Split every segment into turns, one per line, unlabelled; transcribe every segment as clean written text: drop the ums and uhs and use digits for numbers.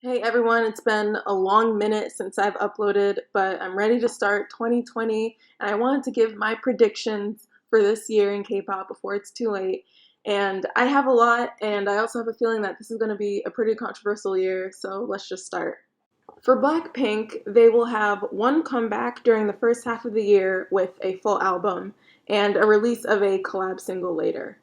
Hey everyone, it's been a long minute since I've uploaded, but I'm ready to start 2020 and I wanted to give my predictions for this year in K-pop before it's too late. And I have a lot, and I also have a feeling that this is going to be a pretty controversial year, so let's just start. For Blackpink, they will have one comeback during the first half of the year with a full album and a release of a collab single later.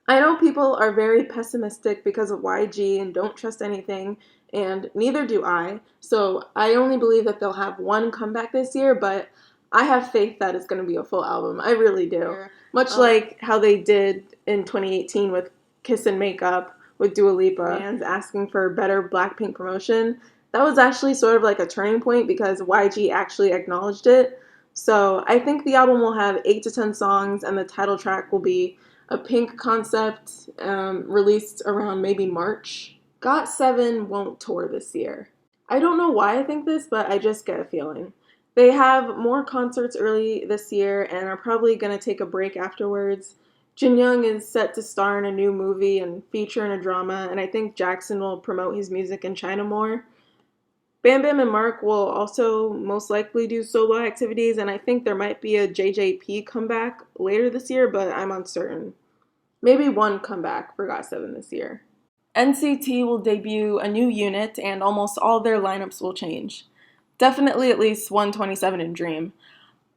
I know people are very pessimistic because of YG and don't trust anything, and neither do I. So I only believe that they'll have one comeback this year, but I have faith that it's going to be a full album. I really do. Much like how they did in 2018 with Kiss and Makeup with Dua Lipa, fans asking for better Blackpink promotion. That was actually sort of like a turning point because YG actually acknowledged it. So I think the album will have 8 to 10 songs, and the title track will be a pink concept released around maybe March. GOT7 won't tour this year. I don't know why I think this, but I just get a feeling. They have more concerts early this year and are probably going to take a break afterwards. Jin Young is set to star in a new movie and feature in a drama, and I think Jackson will promote his music in China more. Bam Bam and Mark will also most likely do solo activities, and I think there might be a JJP comeback later this year, but I'm uncertain. Maybe one comeback for GOT7 this year. NCT will debut a new unit, and almost all their lineups will change. Definitely at least 127 in Dream.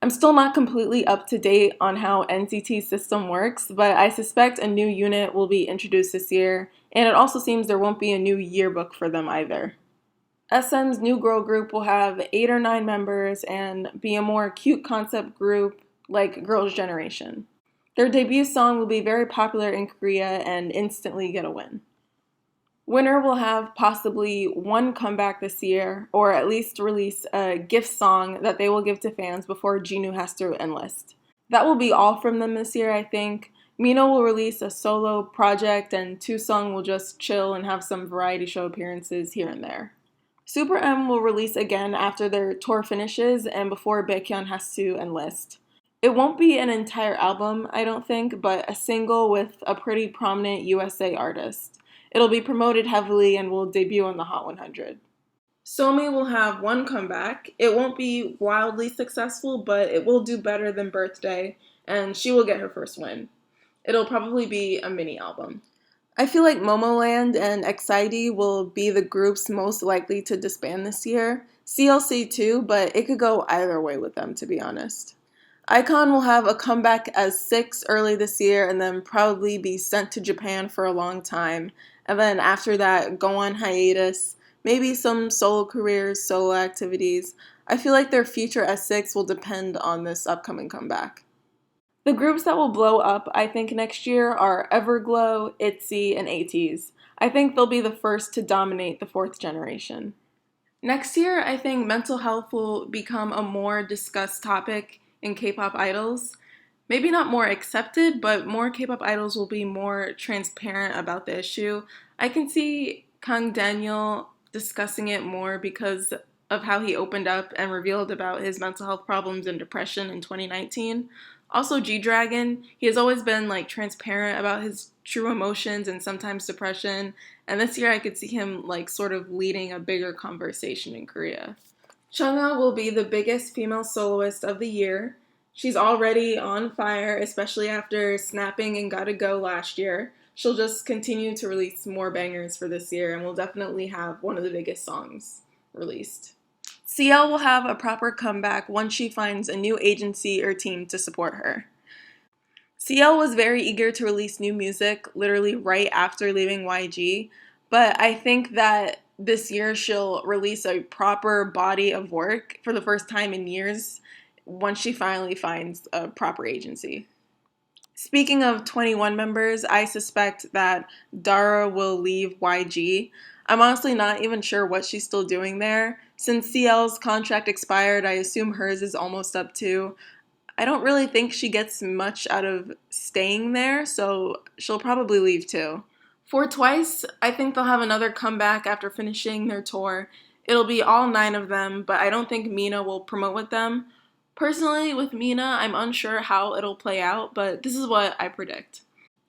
I'm still not completely up to date on how NCT's system works, but I suspect a new unit will be introduced this year, and it also seems there won't be a new yearbook for them either. SM's new girl group will have 8 or 9 members and be a more cute concept group like Girls' Generation. Their debut song will be very popular in Korea and instantly get a win. Winner will have possibly one comeback this year, or at least release a gift song that they will give to fans before Jinu has to enlist. That will be all from them this year, I think. Mino will release a solo project, and Song will just chill and have some variety show appearances here and there. Super M will release again after their tour finishes and before Baekhyun has to enlist. It won't be an entire album, I don't think, but a single with a pretty prominent USA artist. It'll be promoted heavily and will debut on the Hot 100. Somi will have one comeback. It won't be wildly successful, but it will do better than Birthday, and she will get her first win. It'll probably be a mini album. I feel like Momoland and XID will be the groups most likely to disband this year. CLC too, but it could go either way with them, to be honest. iKON will have a comeback as 6 early this year and then probably be sent to Japan for a long time. And then after that, go on hiatus, maybe some solo careers, solo activities. I feel like their future as 6 will depend on this upcoming comeback. The groups that will blow up, I think, next year are Everglow, ITZY, and ATEEZ. I think they'll be the first to dominate the 4th generation. Next year, I think mental health will become a more discussed topic in K-pop idols. Maybe not more accepted, but more K-pop idols will be more transparent about the issue. I can see Kang Daniel discussing it more because of how he opened up and revealed about his mental health problems and depression in 2019. Also, G-Dragon, he has always been transparent about his true emotions and sometimes depression, and this year I could see him sort of leading a bigger conversation in Korea. Chungha will be the biggest female soloist of the year. She's already on fire, especially after snapping and Gotta Go last year. She'll just continue to release more bangers for this year and will definitely have one of the biggest songs released. CL will have a proper comeback once she finds a new agency or team to support her. CL was very eager to release new music literally right after leaving YG, but I think that this year she'll release a proper body of work for the first time in years once she finally finds a proper agency. Speaking of 21 members, I suspect that Dara will leave YG. I'm honestly not even sure what she's still doing there. Since CL's contract expired, I assume hers is almost up too. I don't really think she gets much out of staying there, so she'll probably leave too. For Twice, I think they'll have another comeback after finishing their tour. It'll be all 9 of them, but I don't think Mina will promote with them. Personally, with Mina, I'm unsure how it'll play out, but this is what I predict.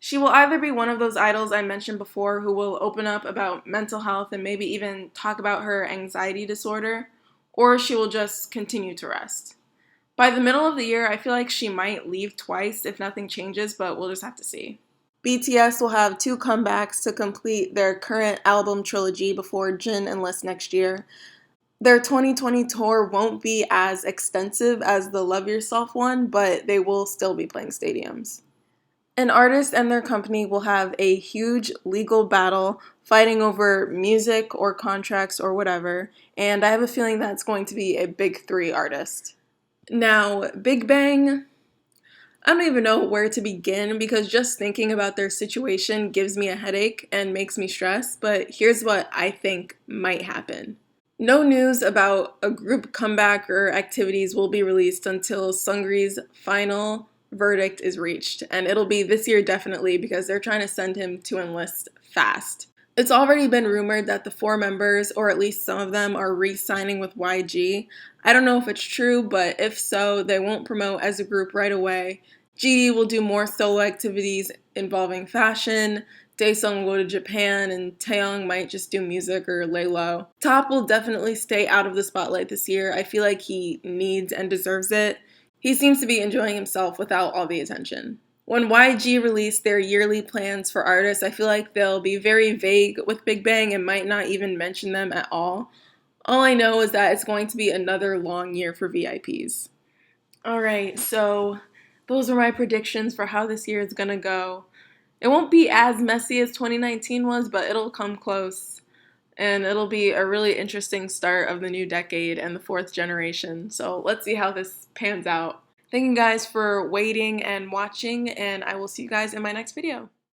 She will either be one of those idols I mentioned before who will open up about mental health and maybe even talk about her anxiety disorder, or she will just continue to rest. By the middle of the year, I feel like she might leave twice if nothing changes, but we'll just have to see. BTS will have two comebacks to complete their current album trilogy before Jin enlists next year. Their 2020 tour won't be as extensive as the Love Yourself one, but they will still be playing stadiums. An artist and their company will have a huge legal battle fighting over music or contracts or whatever, and I have a feeling that's going to be a big three artist. Now, Big Bang, I don't even know where to begin because just thinking about their situation gives me a headache and makes me stress, but here's what I think might happen. No news about a group comeback or activities will be released until Sungri's final verdict is reached, and it'll be this year definitely because they're trying to send him to enlist fast. It's already been rumored that the four members, or at least some of them, are re-signing with YG. I don't know if it's true, but if so, they won't promote as a group right away. GD will do more solo activities involving fashion, Daesung will go to Japan, and Taeyong might just do music or lay low. Top will definitely stay out of the spotlight this year. I feel like he needs and deserves it. He seems to be enjoying himself without all the attention. When YG released their yearly plans for artists, I feel like they'll be very vague with Big Bang and might not even mention them at all. All I know is that it's going to be another long year for VIPs. Alright, so those are my predictions for how this year is gonna go. It won't be as messy as 2019 was, but it'll come close. And it'll be a really interesting start of the new decade and the fourth generation. So let's see how this pans out. Thank you guys for waiting and watching, and I will see you guys in my next video.